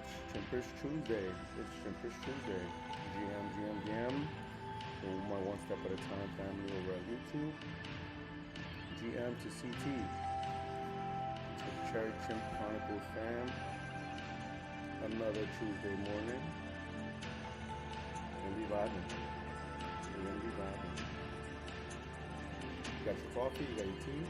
It's Chimpers Tuesday. It's Chimpers Tuesday. GM. So my One Step at a Time family over at YouTube. GM to CT. To Cherry Chimp Chronicles fam. Another Tuesday morning. We're gonna be vibing. You got your coffee, you got your tea.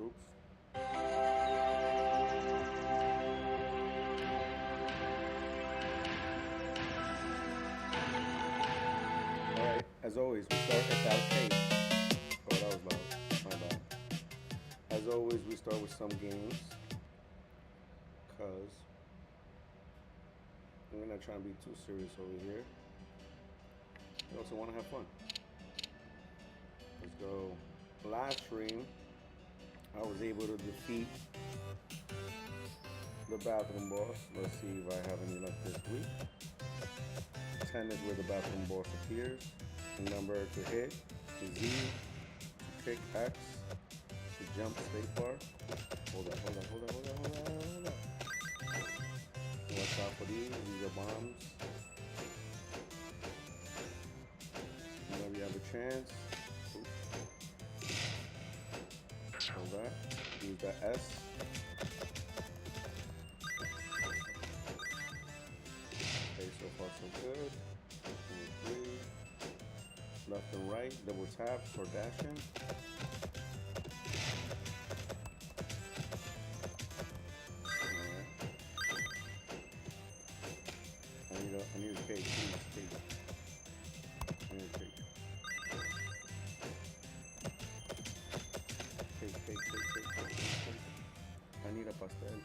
Oops. Alright, as always, we start without tape. Oh, that was loud. My bad. As always, we start with some games. Because we're not trying to be too serious over here. We also want to have fun. Let's go. Last stream, I was able to defeat the bathroom boss. Let's see if I have any luck this week. 10 is where the bathroom boss appears. The number to hit is Z, to kick X, to jump spacebar. Hold on. Watch out for these are bombs. Whenever you have a chance. Hold that. Use that S. Okay, so far so good. 2, 3. Left and right. Double tap for dashing. Alright. I need a cake. Please, I need a cake. Cake. I need a pastel.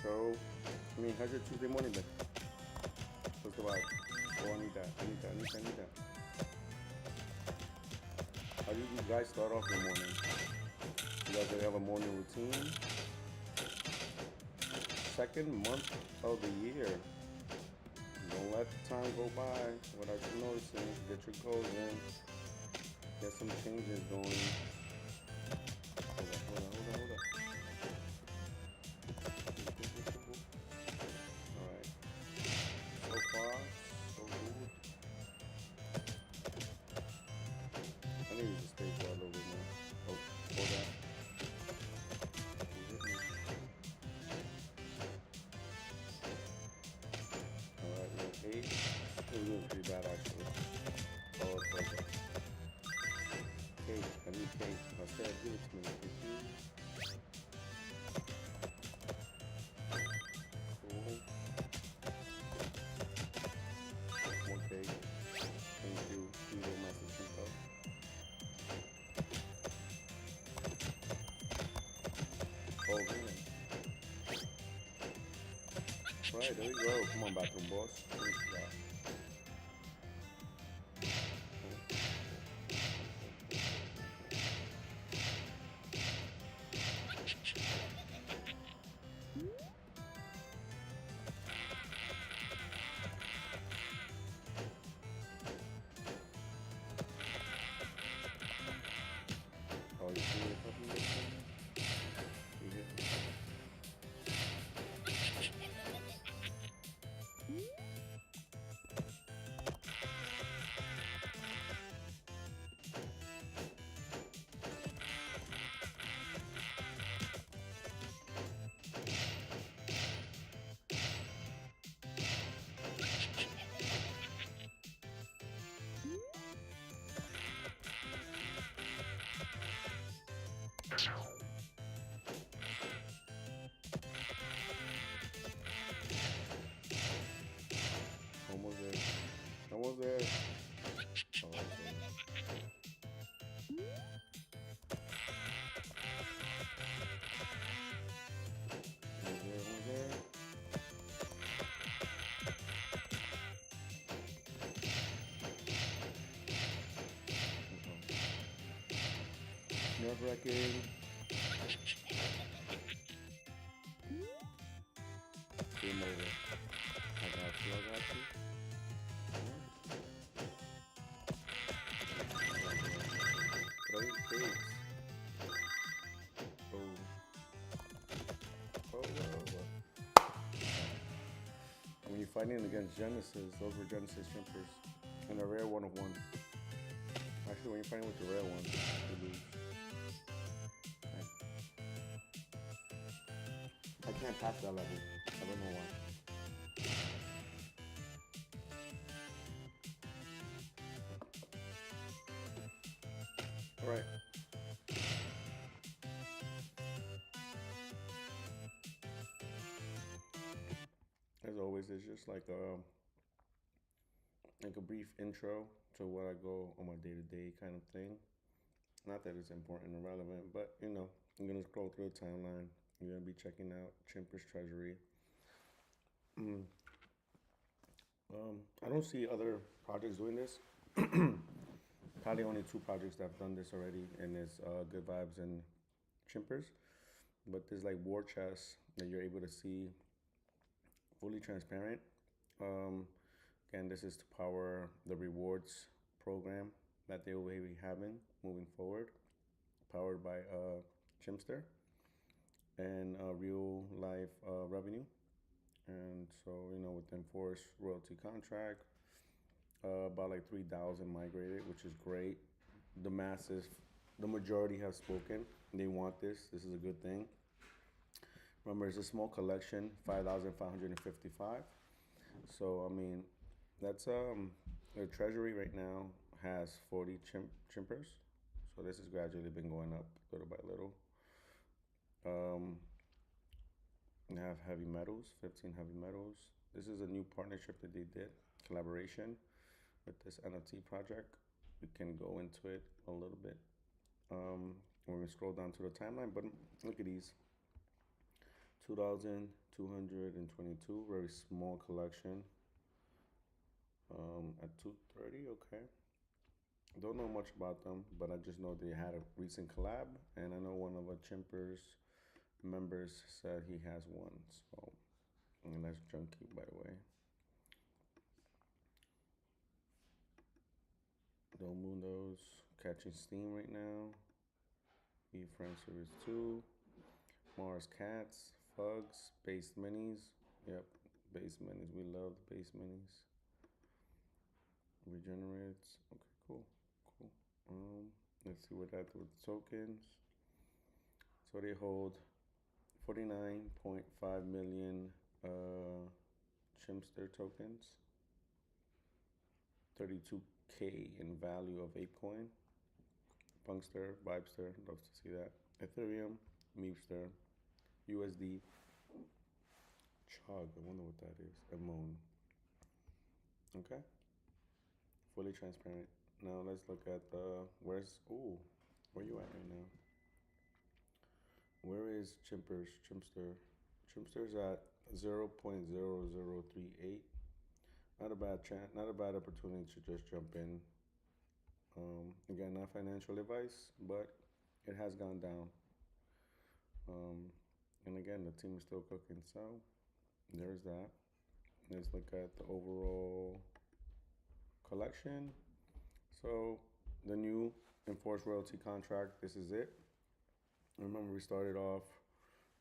So, how's your Tuesday morning been? What's the vibe? Oh, I need that. How do you guys start off your morning? You guys have a morning routine? Second month of the year. Don't let time go by without you noticing. Get your goals in. Get some changes going. Hold up. Alright. So far, so good. I need to just stay for a little bit more. Oh, hold that. Alright, we're at 8. It was doing pretty bad actually. Oh, it's okay. Cake, I need cake. I said, give it to me. Cool. More cake. Thank you, Eagle Master Chico. Oh, man. Right, there we go. Come on, bathroom boss. Thank you, God. Oh, you see a puppy right there? You hit me. Almost there. Almost there. Almost there. Almost there. Almost there. Nerve wracking. Game over. I got you. I got you. Three pigs. Oh. Oh, when you're fighting against Genesis, those were Genesis Chimpers. And a rare one of one. Actually, when you're fighting with the rare one, you lose. I can't pass that level. I don't know why. Alright. As always, it's just like a brief intro to what I go on my day-to-day kind of thing. Not that it's important or relevant, but I'm gonna scroll through the timeline. You're gonna be checking out Chimper's Treasury. Mm. I don't see other projects doing this. Probably only two projects that have done this already, and it's Good Vibes and Chimpers. But there's like war chests that you're able to see fully transparent. Um, Again, this is to power the rewards program that they will be having moving forward, powered by Chimpster and real life revenue. And so, with enforced royalty contract, about like 3,000 migrated, which is great. The masses, the majority have spoken. They want this. This is a good thing. Remember, it's a small collection, 5,555. So, I mean, that's the treasury right now has 40 chimpers. So this has gradually been going up little by little. Um, we have heavy metals, 15 heavy metals. This is a new partnership that they did, collaboration with this NFT project. We can go into it a little bit. We're gonna scroll down to the timeline, but look at these. 2,222, very small collection. At 230, okay. Don't know much about them, but I just know they had a recent collab, and I know one of the Chimpers members said he has one. So, and that's junky, by the way. Don't Mundos catching steam right now. Be Friend Series 2. Mars Cats, Fugs, Base Minis. Yep, Base Minis. We love the Base Minis. Regenerates. Okay, cool, cool. Let's see what that with tokens. So they hold 49.5 million Chimpster tokens. 32K in value of ApeCoin. Punkster, Vibester, love to see that. Ethereum, Meepster, USD, Chug, I wonder what that is. Amon. Okay. Fully transparent. Now let's look at where you at right now? Where is Chimpster? Chimpster's at 0.0038. Not a bad not a bad opportunity to just jump in. Again, not financial advice, but it has gone down. And again, the team is still cooking, so there's that. Let's look at the overall collection. So the new enforced royalty contract, this is it. Remember, we started off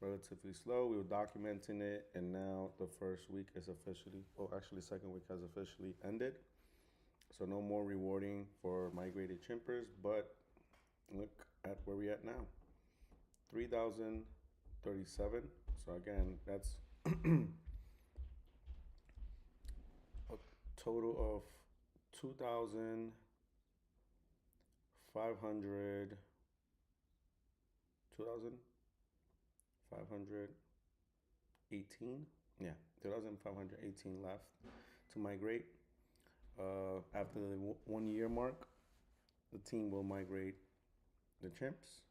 relatively slow. We were documenting it, and now the first week is officially, actually second week has officially ended. So no more rewarding for migrated chimpers, but look at where we at now. 3,037. So again, that's a total of 2,500 2,518. Yeah, 2,518 left to migrate. After the 1 year mark, the team will migrate the chimps,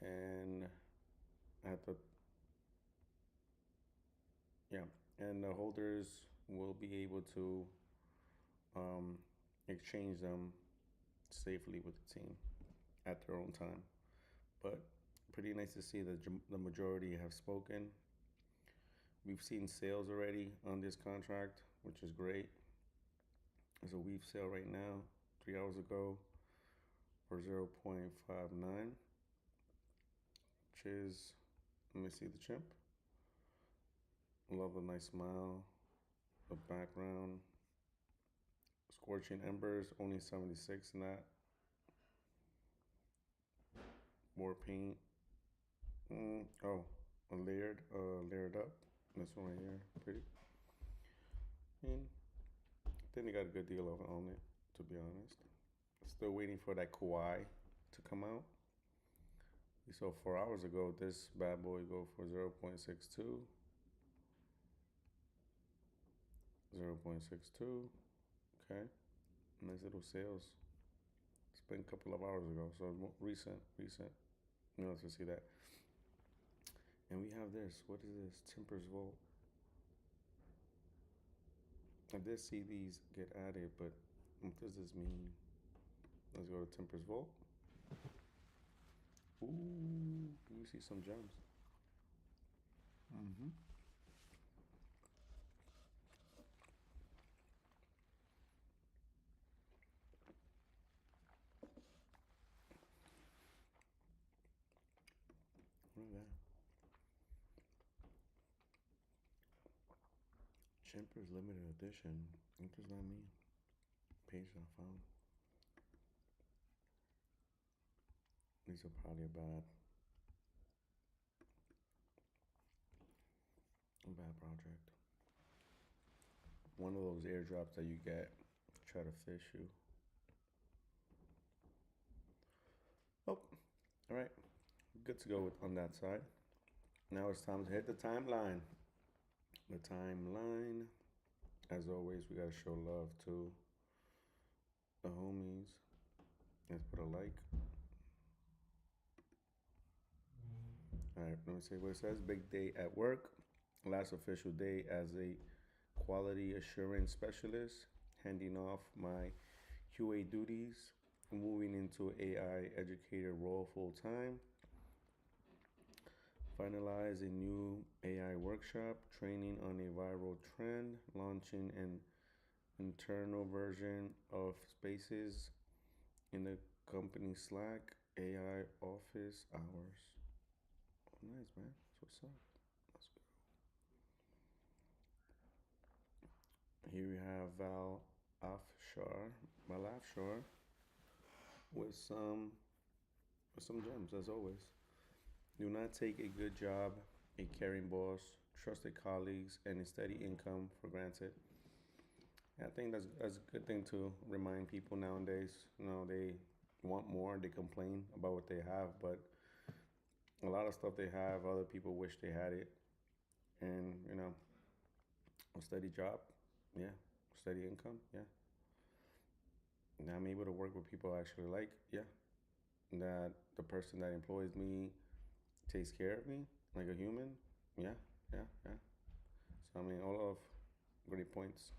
and at the yeah, and the holders will be able to um, exchange them safely with the team at their own time. But pretty nice to see that the majority have spoken. We've seen sales already on this contract, which is great. There's a weave sale right now, 3 hours ago, for 0.59, which is, let me see the chimp. Love the nice smile, the background. Scorching Embers, only 76 in that. More paint. Oh, layered up. This one right here, pretty. And I think they got a good deal on it, to be honest. Still waiting for that Kauai to come out. We saw 4 hours ago this bad boy go for 0.62. 0.62. Okay. Nice little sales. It's been a couple of hours ago, so recent. You know, to see that. And we have this. What is this? Temper's Vault. I did see these get added, but what does this mean? Let's go to Temper's Vault. Ooh, you see some gems. Look at that. Chimper's limited edition. What does that mean? Page not found. These are probably a bad project. One of those airdrops that you get, try to fish you. Oh, all right. Good to go on that side. Now it's time to hit the timeline. The timeline. As always, we gotta show love to the homies. Let's put a like. All right, let me see what it says. Big day at work. Last official day as a quality assurance specialist, handing off my QA duties, moving into AI educator role full time. Finalize a new AI workshop, training on a viral trend, launching an internal version of Spaces in the company Slack, AI office hours. Oh, nice, man. That's what's up. Let's go. Here we have Val Afshar with some gems as always. Do not take a good job, a caring boss, trusted colleagues, and a steady income for granted. I think that's a good thing to remind people nowadays. You know, they want more, they complain about what they have, but a lot of stuff they have, other people wish they had it. And, you know, a steady job, yeah. Steady income, yeah. And I'm able to work with people I actually like, yeah. That the person that employs me takes care of me like a human, yeah. So I mean, all of great points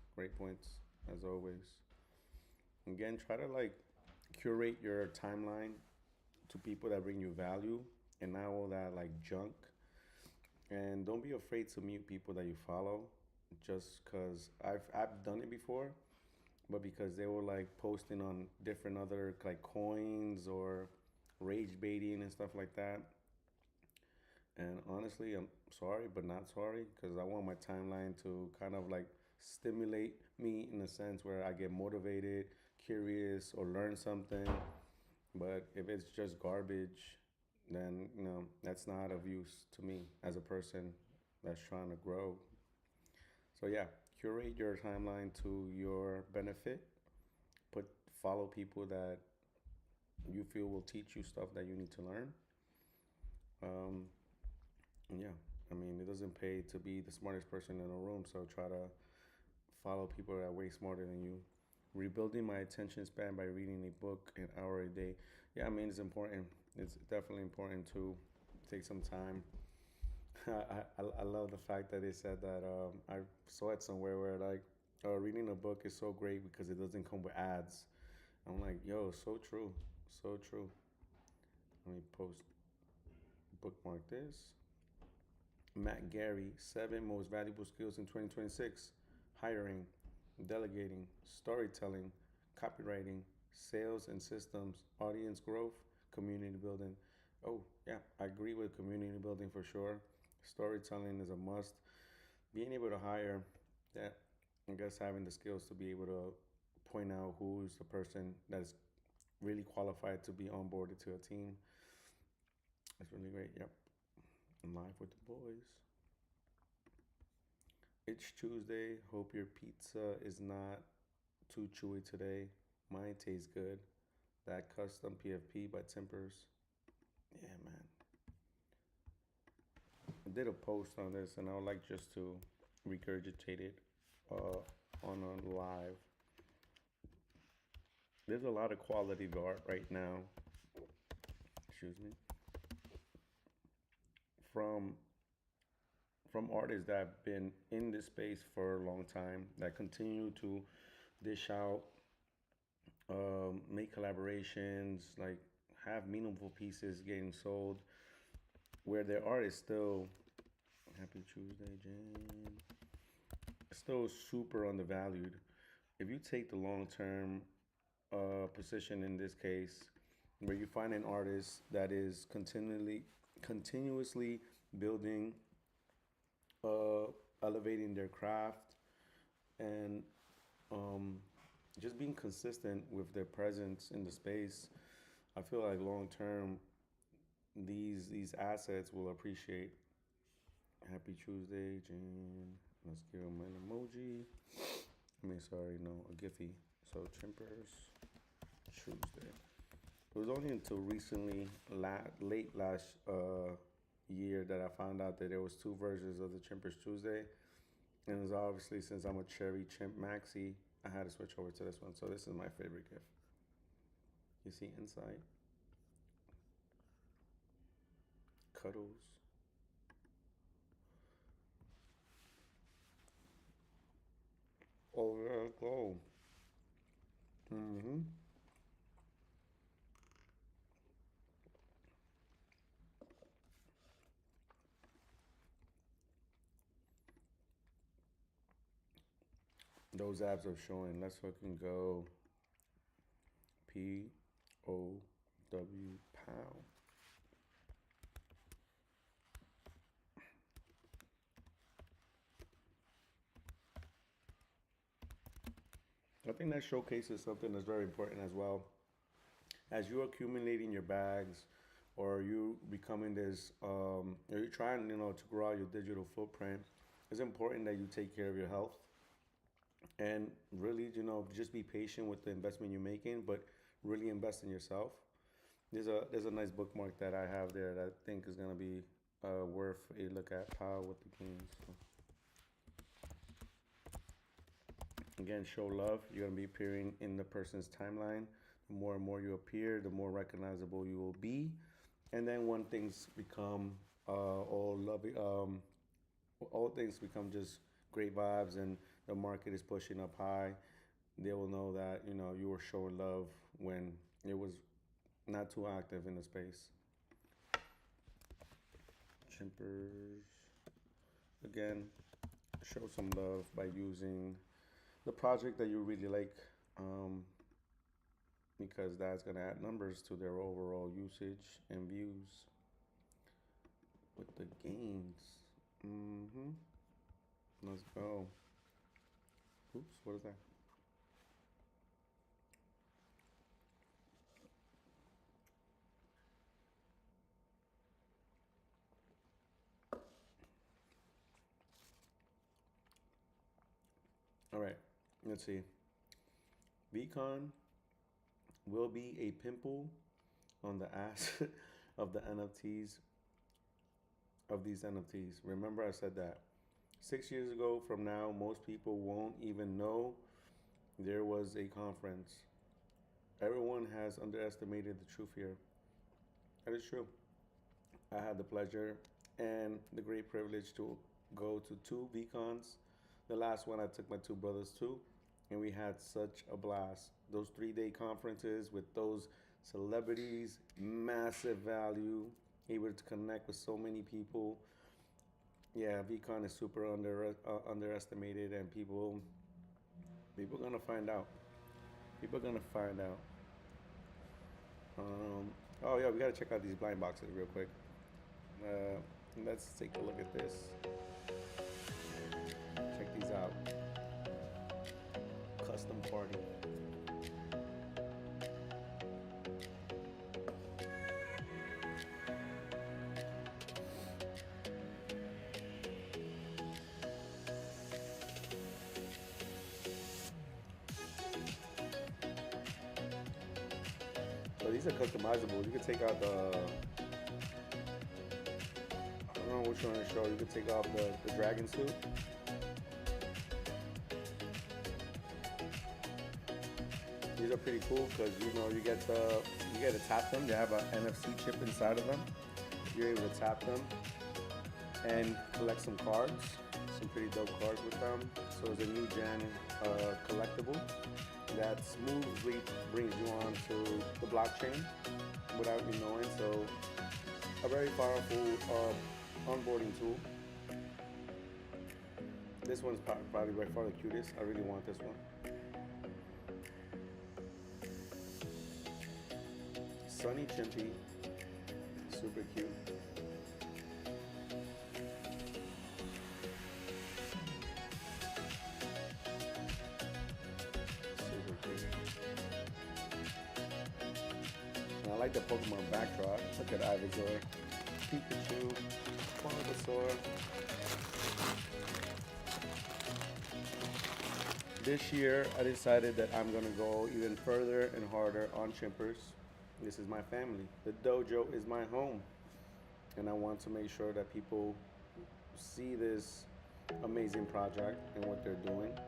as always. Again, try to like curate your timeline to people that bring you value and not all that like junk. And don't be afraid to mute people that you follow, just because I've done it before, but because they were like posting on different other like coins or rage baiting and stuff like that. And honestly, I'm sorry, but not sorry, because I want my timeline to kind of like stimulate me in a sense where I get motivated, curious, or learn something. But if it's just garbage, then, you know, that's not of use to me as a person that's trying to grow. So yeah, curate your timeline to your benefit. Follow people that you feel will teach you stuff that you need to learn. Um, and yeah, I mean, it doesn't pay to be the smartest person in a room, so try to follow people that are way smarter than you. Rebuilding my attention span by reading a book an hour a day. Yeah, I mean, it's important. It's definitely important to take some time. I love the fact that they said that I saw it somewhere where like reading a book is so great because it doesn't come with ads. I'm like, yo, so true, so true. Let me post bookmark this. Matt Gary, 7 most valuable skills in 2026: hiring, delegating, storytelling, copywriting, sales and systems, audience growth, community building. Oh, yeah, I agree with community building for sure. Storytelling is a must. Being able to hire, that, I guess having the skills to be able to point out who's the person that is really qualified to be onboarded to a team. That's really great. Yep. I'm live with the boys. It's Tuesday. Hope your pizza is not too chewy today. Mine tastes good. That custom PFP by Tempers. Yeah, man. I did a post on this and I would like just to regurgitate it uh, on a live. There's a lot of quality art right now, excuse me, from from artists that have been in this space for a long time that continue to dish out, make collaborations, like have meaningful pieces getting sold, where their art is still Happy Tuesday, Jan. Still super undervalued. If you take the long term position in this case, where you find an artist that is continuously building, uh, elevating their craft, and um, just being consistent with their presence in the space, I feel like long term these assets will appreciate. Happy Tuesday, Jan. Let's give him an emoji. I mean, sorry, no, a Giphy. So Chimpers Tuesday. It was only until recently, late last year, that I found out that there was two versions of the Chimpers Tuesday, and it was obviously since I'm a Cherry Chimp Maxi, I had to switch over to this one. So this is my favorite gift. You see inside cuddles. Oh, yeah, go. Mm-hmm. Those abs are showing. Let's fucking go. POW pound. I think that showcases something that's very important as well. As you're accumulating your bags, or you becoming this, or you're trying, to grow out your digital footprint, it's important that you take care of your health and really, just be patient with the investment you're making, but really invest in yourself. There's a nice bookmark that I have there that I think is gonna be worth a look at. Power with the Kings. So, again, show love. You're gonna be appearing in the person's timeline. The more and more you appear, the more recognizable you will be. And then when things become all lovely, all things become just great vibes, and the market is pushing up high, they will know that you were showing love when it was not too active in the space. Chimpers, again, show some love by using the project that you really like, um, because that's gonna add numbers to their overall usage and views. With the gains, let's go. Oops, what is that? All right, let's see. VCon will be a pimple on the ass of the NFTs of these NFTs. Remember, I said that 6 years ago from now, most people won't even know there was a conference. Everyone has underestimated the truth here. That is true. I had the pleasure and the great privilege to go to two VCons. The last one I took my two brothers to, and we had such a blast. Those 3 day conferences with those celebrities, massive value, able to connect with so many people. Yeah, VCon is super underestimated, and people gonna find out. People gonna find out. Um, oh yeah, we gotta check out these blind boxes real quick. Uh, let's take a look at this. Check these out. Custom party. So these are customizable. You can take out the, I don't know which one to show. You can take off the dragon suit. These are pretty cool because you get to tap them. They have an NFC chip inside of them. You're able to tap them and collect some cards, some pretty dope cards with them. So it's a new gen collectible that smoothly brings you on to the blockchain without you knowing. So a very powerful onboarding tool. This one's probably by far the cutest. I really want this one. Sunny Chimpy, super cute. Super cute. And I like the Pokemon backdrop. Look at Ivysaur, Pikachu, Bulbasaur. This year, I decided that I'm gonna go even further and harder on Chimpers. This is my family. The dojo is my home. And I want to make sure that people see this amazing project and what they're doing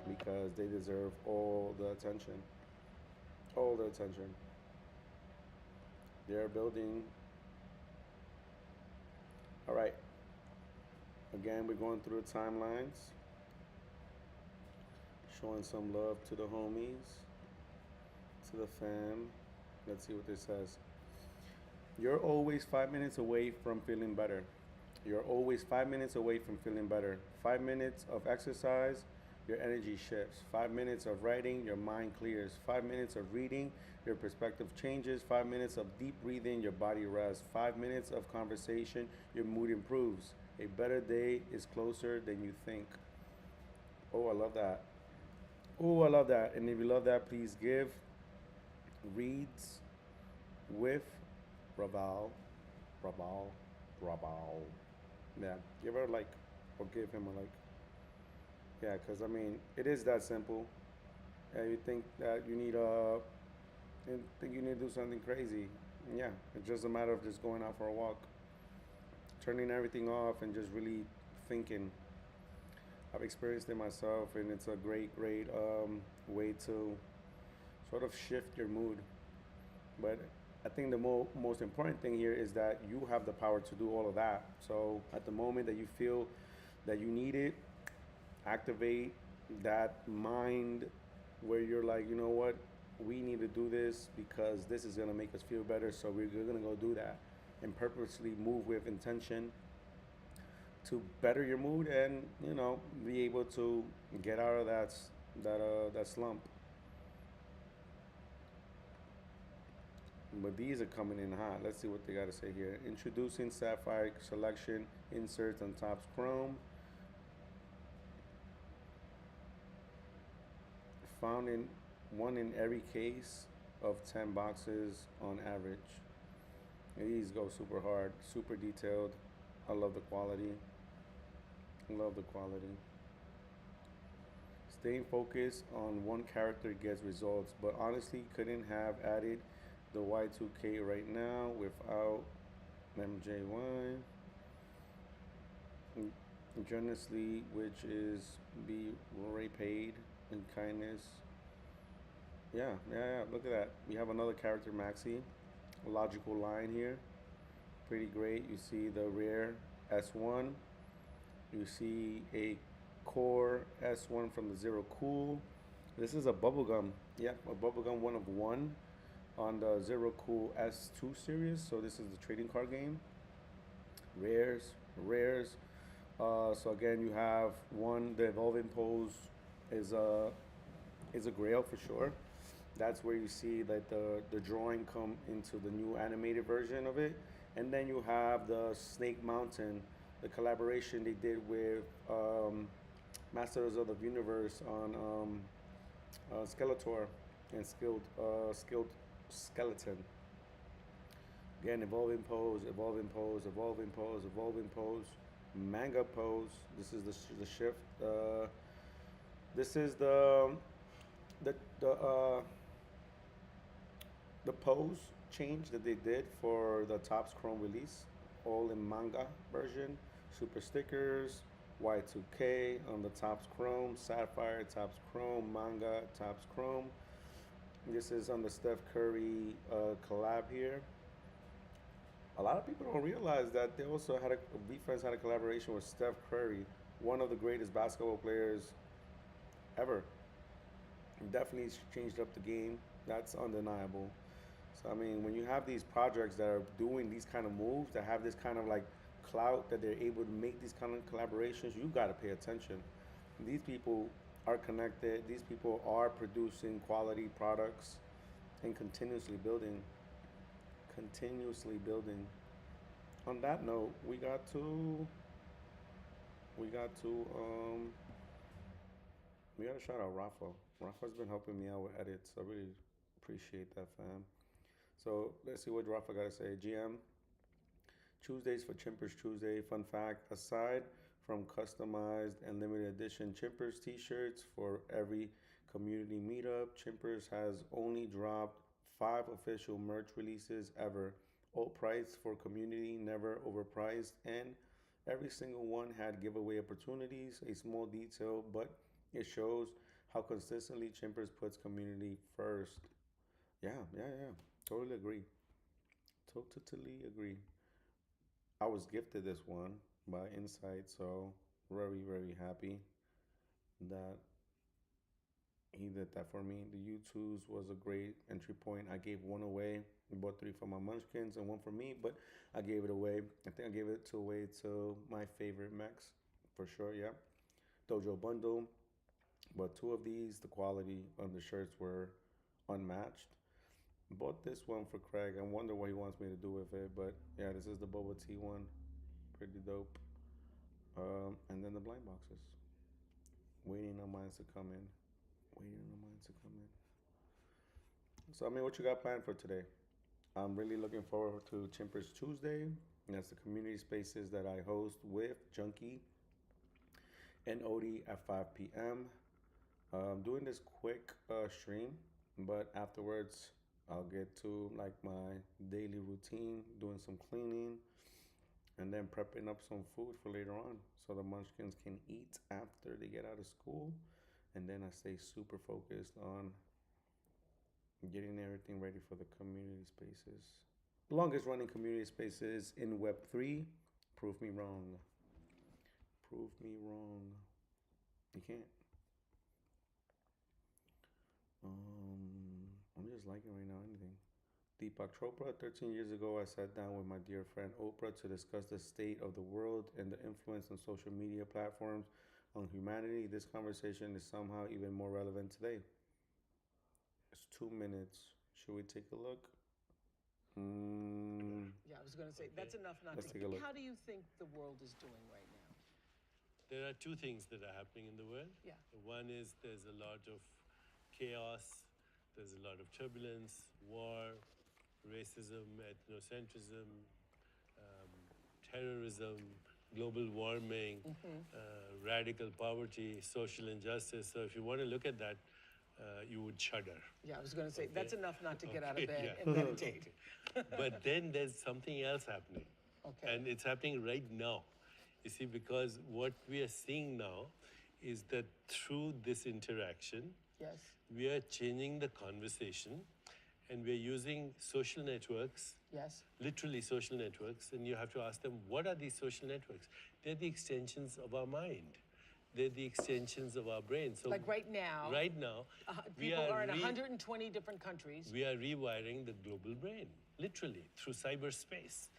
because they deserve all the attention. All the attention. They're building. All right. Again, we're going through the timelines, showing some love to the homies, to the fam. Let's see what this says. You're always 5 minutes away from feeling better. You're always 5 minutes away from feeling better. 5 minutes of exercise, your energy shifts. 5 minutes of writing, your mind clears. 5 minutes of reading, your perspective changes. 5 minutes of deep breathing, your body rests. 5 minutes of conversation, your mood improves. A better day is closer than you think. Oh, I love that. Oh, I love that. And if you love that, please give reads with Raval. Raval. Raval. Yeah, give her a like or give him a like. Yeah, because I mean, it is that simple. And you think that you think you need to do something crazy. Yeah, it's just a matter of just going out for a walk, turning everything off, and just really thinking. I've experienced it myself, and it's a great way to sort of shift your mood. But I think the most important thing here is that you have the power to do all of that. So at the moment that you feel that you need it, activate that mind where you're like, you know what, we need to do this because this is going to make us feel better. So we're going to go do that and purposely move with intention to better your mood and be able to get out of that slump. But these are coming in hot. Let's see what they got to say here. Introducing Sapphire Selection inserts on Topps Chrome. Found in one in every case of 10 boxes on average. And these go super hard, super detailed. I love the quality. Love the quality. Staying focused on one character gets results, but honestly couldn't have added the Y2K right now without MJ1. generously, which is be repaid in kindness. Yeah. Look at that. We have another character, Maxi. A logical line here. Pretty great. You see the rare S1. You see a core S1 from the Zero Cool. This is a bubblegum. Yep, a bubblegum one of one on the Zero Cool S2 series. So this is the trading card game. Rares. So again, you have one. The evolving pose is a is a grail for sure. That's where you see that the drawing come into the new animated version of it, and then you have the Snake Mountain, the collaboration they did with Masters of the Universe on Skeletor and Skilled Skeleton. Again, evolving pose, evolving pose, evolving pose, evolving pose, manga pose. This is the shift. This is the the uh, the pose change that they did for the Topps Chrome release, all in manga version. Super stickers, Y2K on the Topps Chrome, Sapphire, Topps Chrome, manga, Topps Chrome. This is on the Steph Curry collab here. A lot of people don't realize that they also had a defense had a collaboration with Steph Curry, one of the greatest basketball players ever. Definitely changed up the game. That's undeniable. So I mean, when you have these projects that are doing these kind of moves, that have this kind of like clout, that they're able to make these kind of collaborations, you got to pay attention. These people are connected. These people are producing quality products and continuously building. On that note, we got to we got to shout out Rafa. Rafa's been helping me out with edits. I really appreciate that, fam. So let's see what Rafa got to say. GM, Tuesdays for Chimpers Tuesday. Fun fact, aside from customized and limited edition Chimpers t-shirts for every community meetup, Chimpers has only dropped 5 official merch releases ever. All priced for community, never overpriced, and every single one had giveaway opportunities. A small detail, but it shows how consistently Chimpers puts community first. Yeah. Totally agree. Totally agree. I was gifted this one by Insight, so very happy that he did that for me. The U2s was a great entry point. I gave one away. I bought 3 for my munchkins and one for me, but I gave it away. I think I gave it away to my favorite mechs, for sure, yeah. Dojo bundle, but 2 of these, the quality of the shirts were unmatched. Bought this one for Craig. I wonder what he wants me to do with it, but yeah, this is the boba tea one. Pretty dope. And then the blind boxes. Waiting on mine to come in. Waiting on mine to come in. So, I mean, what you got planned for today? I'm really looking forward to Chimpers Tuesday. And that's the community spaces that I host with Junkie and Odie at 5 p.m. I'm doing this quick stream, but afterwards I'll get to like my daily routine, doing some cleaning, and then prepping up some food for later on so the munchkins can eat after they get out of school. And then I stay super focused on getting everything ready for the community spaces. Longest running community spaces in Web3. Prove me wrong. Prove me wrong. You can't. I'm just liking right now anything. Deepak Chopra. 13 years ago, I sat down with my dear friend Oprah to discuss the state of the world and the influence on social media platforms on humanity. This conversation is somehow even more relevant today. It's 2 minutes. Should we take a look? Yeah, I was going to say, that's enough not Let's to. take a look. How do you think the world is doing right now? There are 2 things that are happening in the world. Yeah. One is there's a lot of chaos, there's a lot of turbulence, war, racism, ethnocentrism, terrorism, global warming, radical poverty, social injustice. So if you want to look at that, you would shudder. Yeah, I was going to say, that's enough not to get out of Okay, bed yeah. and meditate. But then there's something else happening. Okay. And it's happening right now. You see, because what we are seeing now is that through this interaction, Yes. we are changing the conversation and we're using social networks, Yes. literally social networks, and you have to ask them, what are these social networks? They're the extensions of our mind. They're the extensions of our brain. So Like right now, we people are in re- 120 different countries. we are rewiring the global brain, literally, through cyberspace.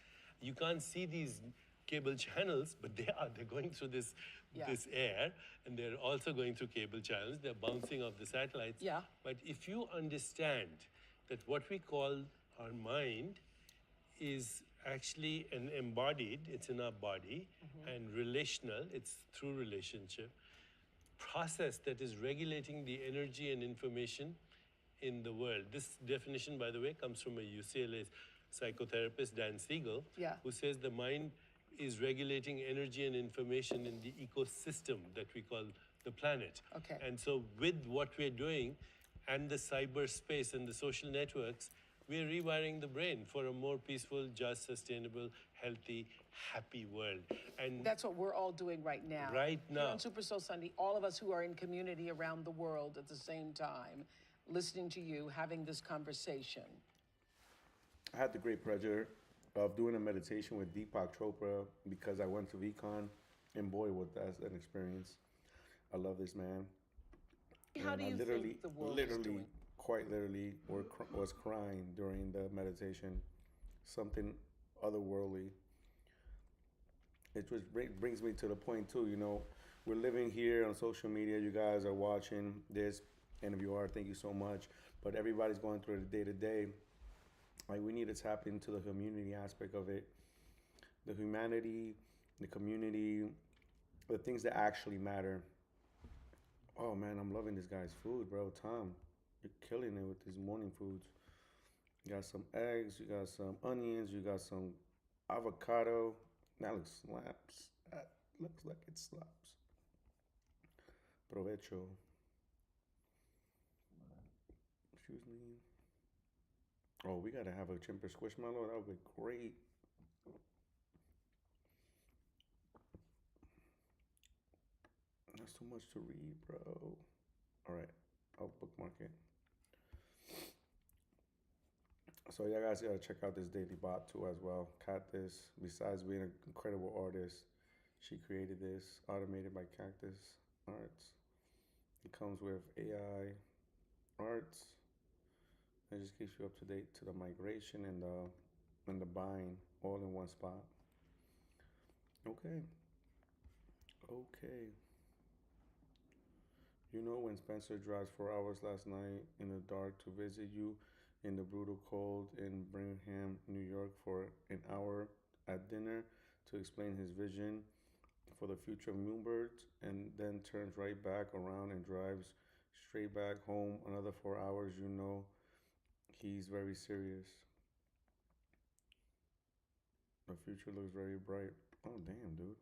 You can't see these cable channels, but they're going through this Yeah. this air, and they're also going through cable channels. They're bouncing off the satellites. Yeah. But if you understand that what we call our mind is actually an embodied, it's in our body, and relational, it's through relationship, process that is regulating the energy and information in the world. This definition, by the way, comes from a UCLA psychotherapist, Dan Siegel, Yeah. who says the mind is regulating energy and information in the ecosystem that we call the planet. Okay. And so with what we're doing and the cyberspace and the social networks, we're rewiring the brain for a more peaceful, just, sustainable, healthy, happy world. And That's what we're all doing right now. Right Here now. on Super Soul Sunday, all of us who are in community around the world at the same time, listening to you, having this conversation. I had the great pleasure of doing a meditation with Deepak Chopra because I went to VCon, and boy, was that an experience. I love this man. How And do I you literally, think the world is doing? quite literally, was crying during the meditation. Something otherworldly. It just brings me to the point too. You know, we're living here on social media. You guys are watching this, and if you are, thank you so much. But everybody's going through the day to day. Like, we need to tap into the community aspect of it, the humanity, the community, the things that actually matter. Oh man, I'm loving this guy's food, bro. Tom, you're killing it with these morning foods. You got some eggs, you got some onions, you got some avocado. That looks slaps. That looks like it slaps. Provecho. Excuse me. Oh, we gotta have a Chimp squishmallow. That would be great. That's too much to read, bro. All right, I'll bookmark it. So you guys gotta check out this daily bot too as well. Cactus, besides being an incredible artist, she created this, automated by Cactus Arts. It comes with AI arts. It just keeps you up to date to the migration and the buying all in one spot. Okay. Okay. You know, when Spencer drives 4 hours last night in the dark to visit you in the brutal cold in Birmingham, New York for an hour at dinner to explain his vision for the future of Moonbirds, and then turns right back around and drives straight back home another 4 hours, you know he's very serious. The future looks very bright. Oh, damn, dude.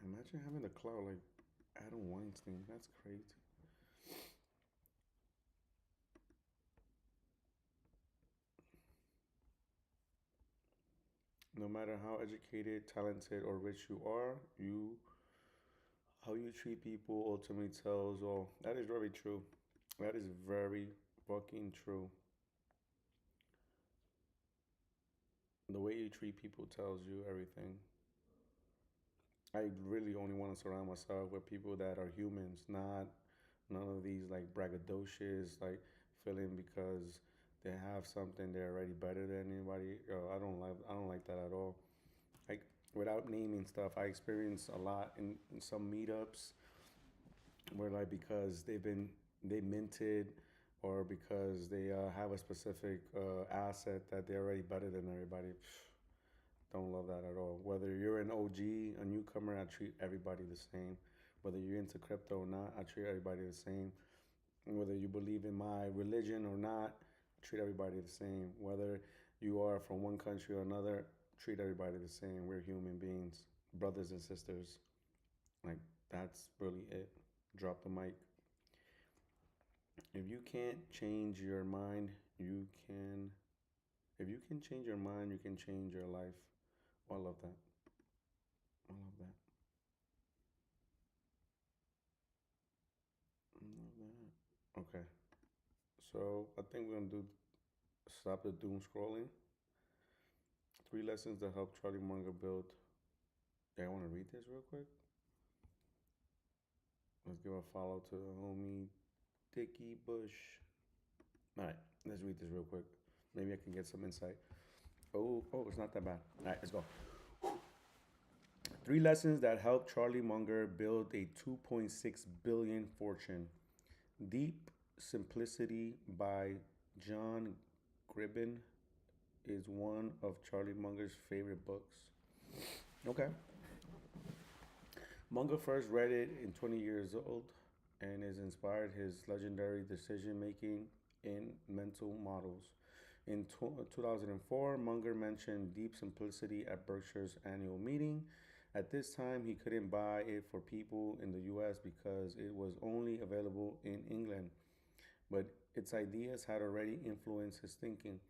Imagine having the cloud like Adam Weinstein. That's crazy. No matter how educated, talented, or rich you are, how you treat people ultimately tells all. That is very true. That is very fucking true. The way you treat people tells you everything. I really only want to surround myself with people that are humans, not none of these like braggadocious, like feeling because they have something they're already better than anybody. I don't like that at all. Like, without naming stuff, I experience a lot in some meetups where, like, because they minted, or because they have a specific asset that they're already better than everybody. Don't love that at all. Whether you're an OG, a newcomer, I treat everybody the same. Whether you're into crypto or not, I treat everybody the same. Whether you believe in my religion or not, treat everybody the same. Whether you are from one country or another, treat everybody the same. We're human beings, brothers and sisters. Like, that's really it. Drop the mic. If you can't change your mind, you can. If you can change your mind, you can change your life. Oh, I love that. I love that. Okay. So I think we're gonna do stop the doom scrolling. 3 lessons that help Charlie Munger build. Yeah, I want to read this real quick. Let's give a follow to the homie Dickie Bush. All right, let's read this real quick. Maybe I can get some insight. Oh, it's not that bad. All right, let's go. 3 lessons that helped Charlie Munger build a 2.6 billion fortune. Deep Simplicity by John Gribben is one of Charlie Munger's favorite books. Okay. Munger first read it in 20 years old and is inspired his legendary decision making in mental models. In 2004, Munger mentioned Deep Simplicity at Berkshire's annual meeting. At this time, he couldn't buy it for people in the US because it was only available in England, but its ideas had already influenced his thinking.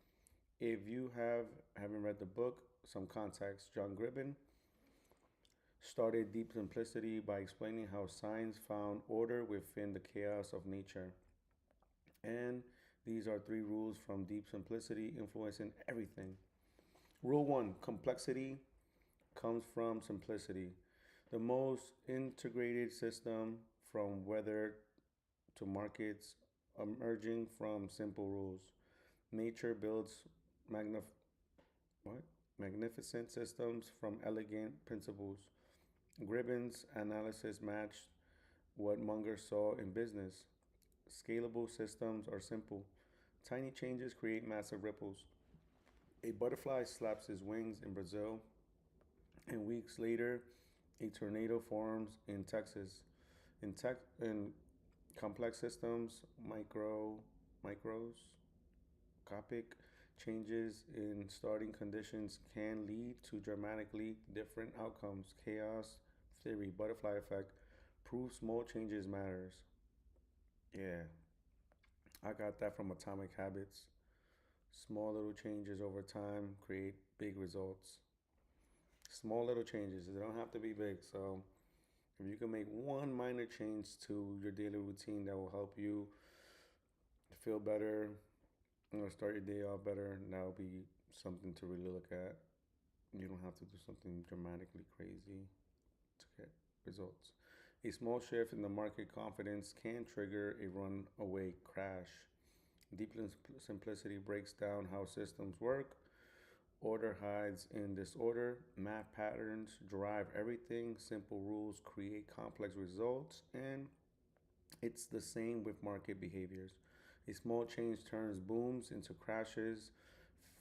If you haven't read the book, some context. John Gribben started Deep Simplicity by explaining how science found order within the chaos of nature. And these are 3 rules from Deep Simplicity influencing everything. Rule 1: complexity comes from simplicity. The most integrated system from weather to markets emerging from simple rules. Nature builds magnif- what? Magnificent systems from elegant principles. Gribben's analysis matched what Munger saw in business. Scalable systems are simple. Tiny changes create massive ripples. A butterfly slaps his wings in Brazil, and weeks later, a tornado forms in Texas. In complex systems, microscopic changes in starting conditions can lead to dramatically different outcomes. Chaos theory, butterfly effect, proves small changes matters. Yeah, I got that from Atomic Habits. Small little changes over time create big results. Small little changes, they don't have to be big. So if you can make one minor change to your daily routine that will help you feel better, start your day off better, that'll be something to really look at. You don't have to do something dramatically crazy to get results. A small shift in the market confidence can trigger a runaway crash. Deep Simplicity breaks down how systems work. Order hides in disorder. Math patterns drive everything. Simple rules create complex results. And it's the same with market behaviors. A small change turns booms into crashes.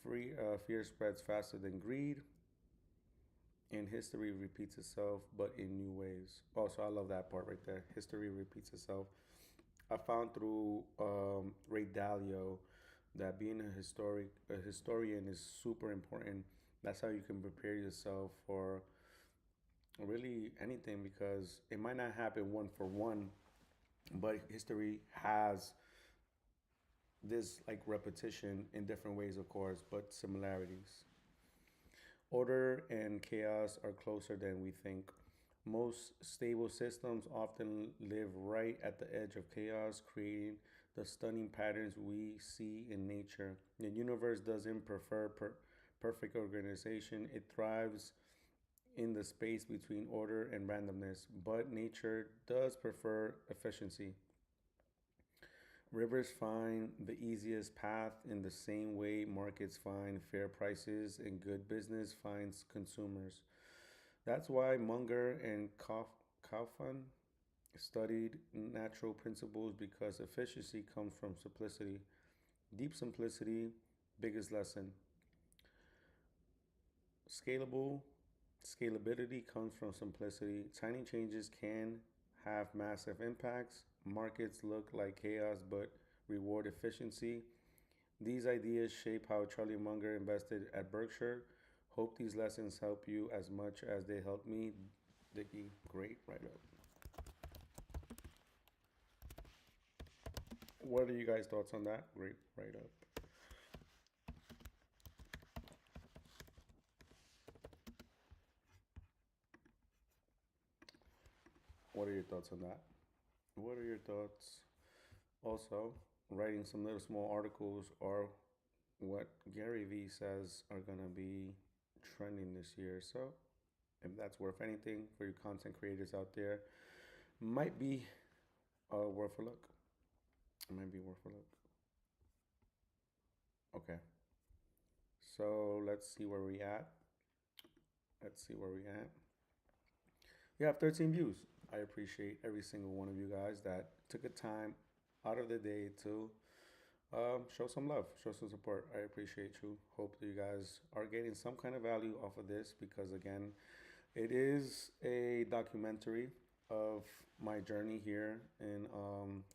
Fear spreads faster than greed. And history repeats itself, but in new ways. Also, I love that part right there. History repeats itself. I found through Ray Dalio that being a historian is super important. That's how you can prepare yourself for really anything because it might not happen one for one, but history has this like repetition in different ways, of course, but similarities. Order and chaos are closer than we think. Most stable systems often live right at the edge of chaos, creating the stunning patterns we see in nature. The universe doesn't prefer perfect organization, it thrives in the space between order and randomness, but nature does prefer efficiency. Rivers find the easiest path in the same way markets find fair prices and good business finds consumers. That's why Munger and Kaufman studied natural principles because efficiency comes from simplicity. Deep simplicity, biggest lesson. Scalable scalability comes from simplicity. Tiny changes can have massive impacts. Markets look like chaos but reward efficiency. These ideas shape how Charlie Munger invested at Berkshire. Hope these lessons help you as much as they helped me. Dickie, great write up. What are you guys' thoughts on that? Great write up. What are your thoughts on that? What are your thoughts Also, writing some little small articles or what Gary Vee says are gonna be trending this year. So, if that's worth anything for you content creators out there, might be worth a look. It might be worth a look. Okay, so let's see where we at. Let's see where we at. We have 13 views. I appreciate every single one of you guys that took a time out of the day to show some love, show some support. I appreciate you. Hope that you guys are getting some kind of value off of this because, again, it is a documentary of my journey here in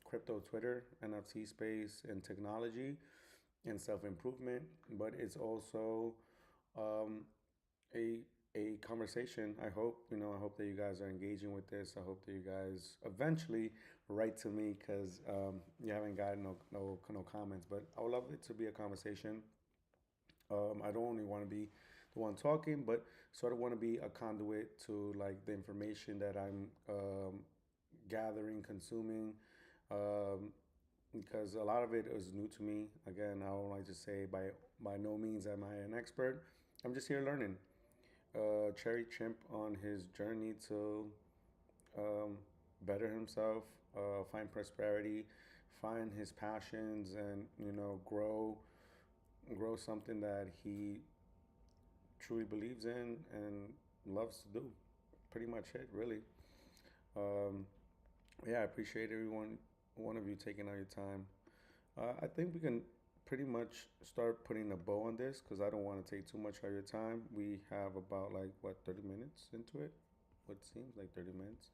crypto, Twitter, NFT space, and technology and self improvement. But it's also um, a conversation. I hope I hope that you guys are engaging with this. I hope that you guys eventually write to me because you haven't gotten no comments. But I would love it to be a conversation. I don't only want to be the one talking, but sort of want to be a conduit to like the information that I'm gathering, consuming, um, because a lot of it is new to me. Again, I don't like to say by no means am I an expert. I'm just here learning. Cherry Chimp on his journey to um, better himself, find prosperity, find his passions, and grow something that he truly believes in and loves to do. Pretty much it, really. Um, yeah, I appreciate everyone, one of you taking out your time. I think we can pretty much start putting a bow on this because I don't want to take too much of your time. We have about like what 30 minutes into it. What seems like 30 minutes.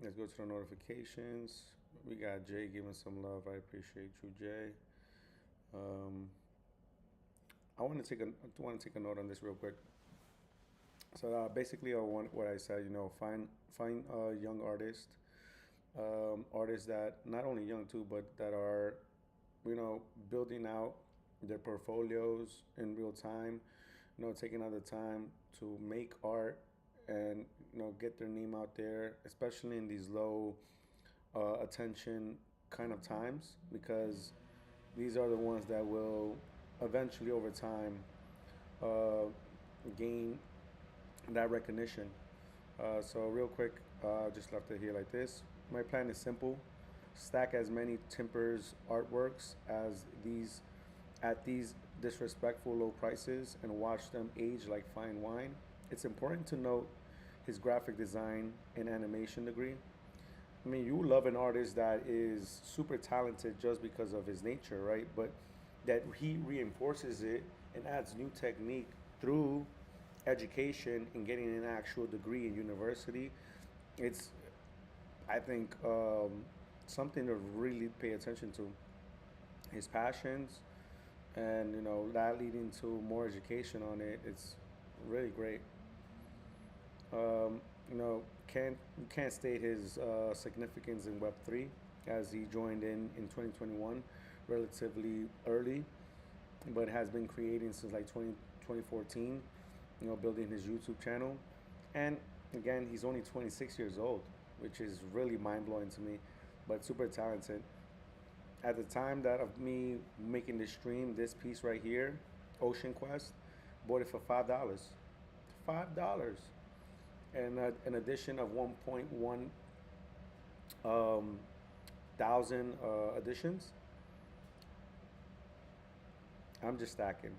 Let's go to the notifications. We got Jay giving some love. I appreciate you, Jay. Um, I want to take a note on this real quick. So basically, I want what I said. Find a young artist, artists that not only young too, but that are building out their portfolios in real time. Taking out the time to make art and get their name out there, especially in these low attention kind of times, because these are the ones that will eventually, over time, uh, gain that recognition. So real quick, just left it here like this. My plan is simple: stack as many Timpers artworks as these at these disrespectful low prices and watch them age like fine wine. It's important to note his graphic design and animation degree. I mean, you love an artist that is super talented just because of his nature, right? But that he reinforces it and adds new technique through education and getting an actual degree in university. It's, I think, something to really pay attention to. His passions, and that leading to more education on it. It's really great. Um, can't state his significance in Web3 as he joined in 2021 relatively early, but has been creating since like 2014, building his YouTube channel. And again, he's only 26 years old, which is really mind blowing to me, but super talented. At the time that of me making this stream, this piece right here, Ocean Quest, bought it for $5. $5. And an addition of 1.1 thousand additions. I'm just stacking.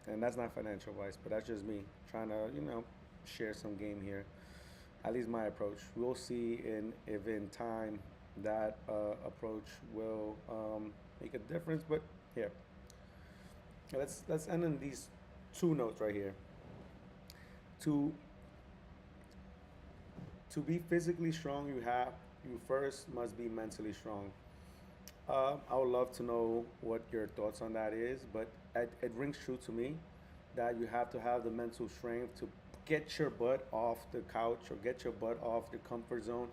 And that's not financial advice, but that's just me trying to, share some game here. At least my approach. We'll see if in time that approach will make a difference. But here, let's end on these two notes right here. To to be physically strong, you first must be mentally strong. I would love to know what your thoughts on that is, but it rings true to me that you have to have the mental strength to get your butt off the couch or get your butt off the comfort zone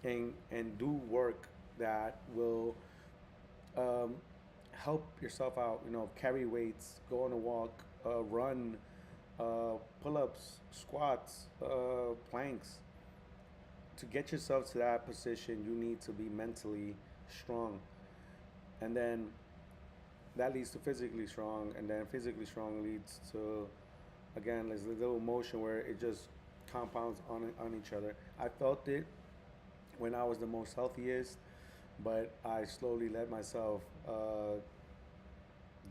and do work that will um, help yourself out. Carry weights, go on a walk, run, pull-ups, squats, planks. To get yourself to that position, you need to be mentally strong, and then that leads to physically strong, and then physically strong leads to, again, there's a little motion where it just compounds on each other. I felt it when I was the most healthiest, but I slowly let myself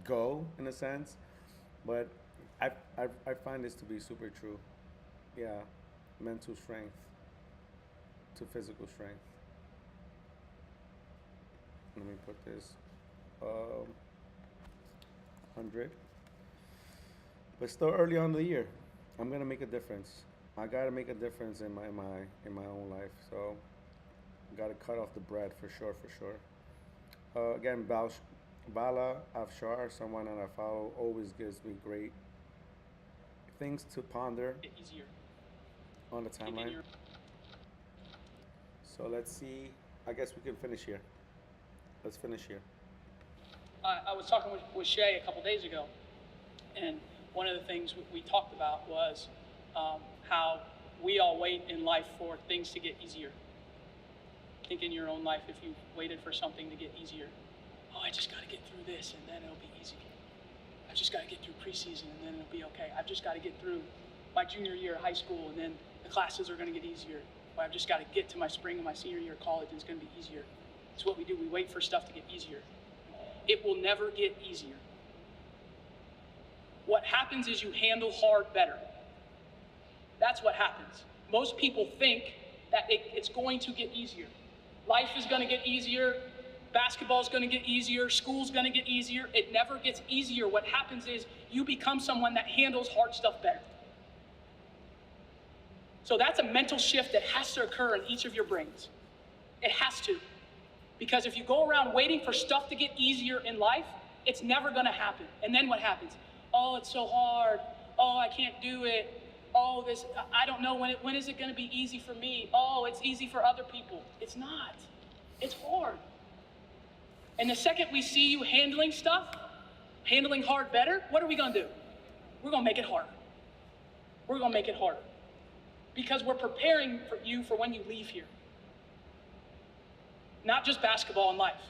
go in a sense. But I find this to be super true. Yeah, mental strength to physical strength. Let me put this 100. But still early on in the year. I'm gonna make a difference. I gotta make a difference in my own life. So gotta cut off the bread for sure, for sure. Again, Bala Afshar, someone that I follow, always gives me great things to ponder easier. on the timeline. So let's see. I guess we can finish here. Let's finish here. I was talking with Shay a couple days ago, and one of the things we talked about was how we all wait in life for things to get easier. Think in your own life, if you waited for something to get easier. Oh, I just got to get through this, and then it'll be easy. I just got to get through preseason, and then it'll be okay. I've just got to get through my junior year of high school, and then the classes are going to get easier. Or I've just got to get to my spring of my senior year of college, and it's going to be easier. It's what we do. We wait for stuff to get easier. It will never get easier. What happens is you handle hard better. That's what happens. Most people think that it's going to get easier. Life is going to get easier. Basketball is going to get easier. School's going to get easier. It never gets easier. What happens is you become someone that handles hard stuff better. So that's a mental shift that has to occur in each of your brains. It has to. Because if you go around waiting for stuff to get easier in life, it's never going to happen. And then what happens? Oh, it's so hard. Oh, I can't do it. Oh, I don't know when is it going to be easy for me? Oh, it's easy for other people. It's not. It's hard. And the second we see you handling stuff, handling hard better, what are we going to do? We're going to make it harder. We're going to make it harder. Because we're preparing for you for when you leave here. Not just basketball and life.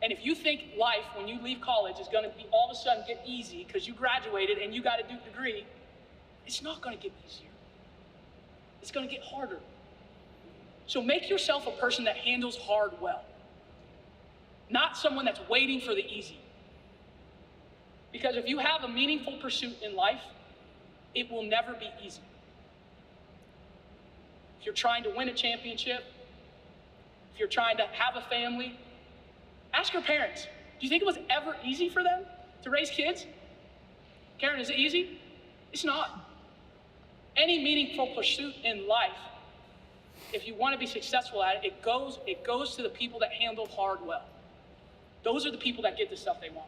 And if you think life, when you leave college, is going to be all of a sudden get easy because you graduated and you got a degree, it's not going to get easier. It's going to get harder. So make yourself a person that handles hard well. Not someone that's waiting for the easy. Because if you have a meaningful pursuit in life, it will never be easy. If you're trying to win a championship, if you're trying to have a family, ask your parents, do you think it was ever easy for them to raise kids? Karen, is it easy? It's not. Any meaningful pursuit in life, if you want to be successful at it, it goes to the people that handle hard well. Those are the people that get the stuff they want.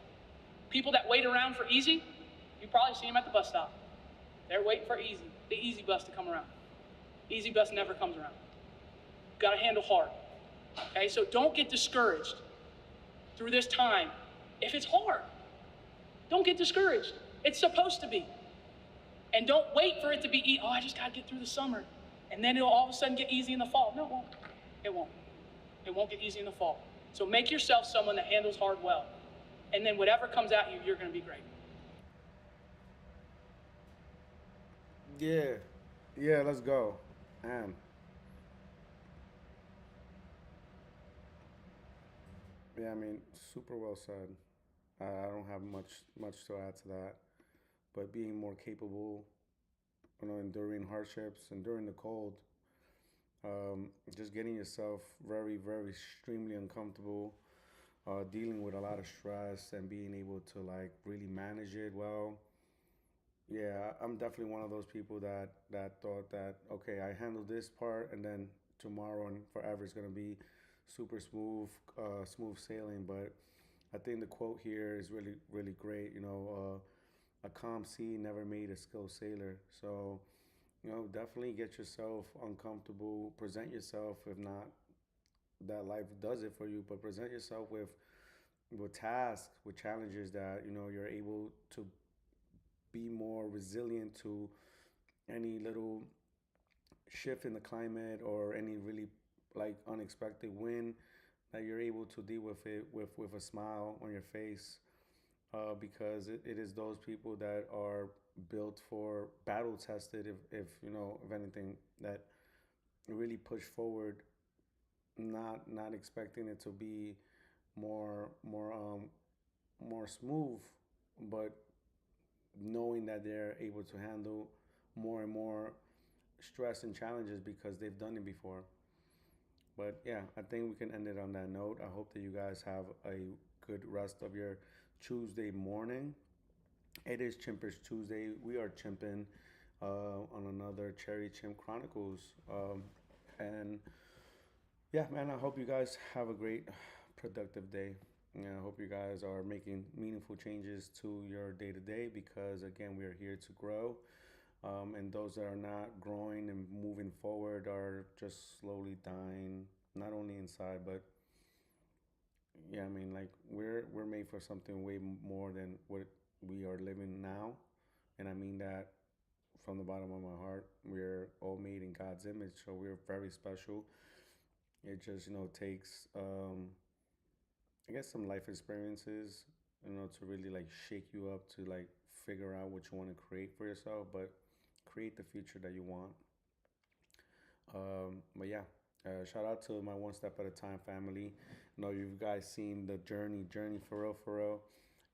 People that wait around for easy, you probably see them at the bus stop. They're waiting for the easy bus to come around. The easy bus never comes around. You've got to handle hard. Okay, so don't get discouraged through this time. If it's hard, don't get discouraged. It's supposed to be. And don't wait for it to be, I just got to get through the summer. And then it'll all of a sudden get easy in the fall. No, it won't. It won't. It won't get easy in the fall. So make yourself someone that handles hard well. And then whatever comes at you, you're going to be great. Yeah, let's go. Man. Yeah, I mean, super well said. I don't have much to add to that, but being more capable, enduring hardships, enduring the cold, just getting yourself very, very extremely uncomfortable, dealing with a lot of stress and being able to like really manage it well. Yeah, I'm definitely one of those people that thought that okay, I handled this part, and then tomorrow and forever is gonna be super smooth sailing. But I think the quote here is really really great. A calm sea never made a skilled sailor. So definitely get yourself uncomfortable, present yourself. If not that life does it for you, but present yourself with tasks, with challenges that you're able to be more resilient to any little shift in the climate or any really like unexpected wind. that you're able to deal with it with a smile on your face, because it is those people that are built for battle tested, if you know, if anything, that really push forward, not expecting it to be more smooth, but knowing that they're able to handle more and more stress and challenges because they've done it before. But yeah, I think we can end it on that note. I hope that you guys have a good rest of your Tuesday morning. It is Chimpers Tuesday. We are chimping on another Cherry Chimp Chronicles. And yeah, man, I hope you guys have a great, productive day. And I hope you guys are making meaningful changes to your day to day, because, again, we are here to grow. And those that are not growing and moving forward are just slowly dying, not only inside, but yeah, I mean, like, we're made for something way more than what we are living now. And I mean that from the bottom of my heart. We're all made in God's image, so we're very special. It just, takes, I guess, some life experiences, to really like shake you up to like figure out what you want to create for yourself, but create the future that you want. But yeah, shout out to my One Step at a Time family. I know you guys seen the journey for real.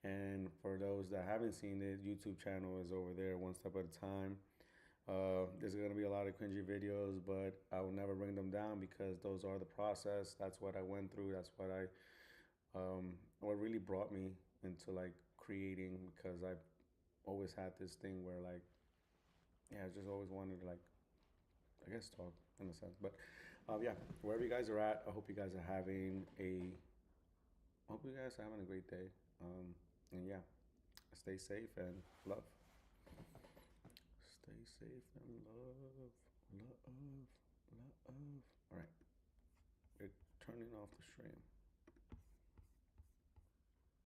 And for those that haven't seen it, YouTube channel is over there, One Step at a Time. There's gonna be a lot of cringy videos, but I will never bring them down because those are the process. That's what I went through. That's what really brought me into like creating, because I've always had this thing where, like, yeah, I just always wanted to, like, I guess, talk in a sense. But yeah, wherever you guys are at, I hope you guys are having a great day. And yeah, stay safe and love. Stay safe and love. All right, we're turning off the stream.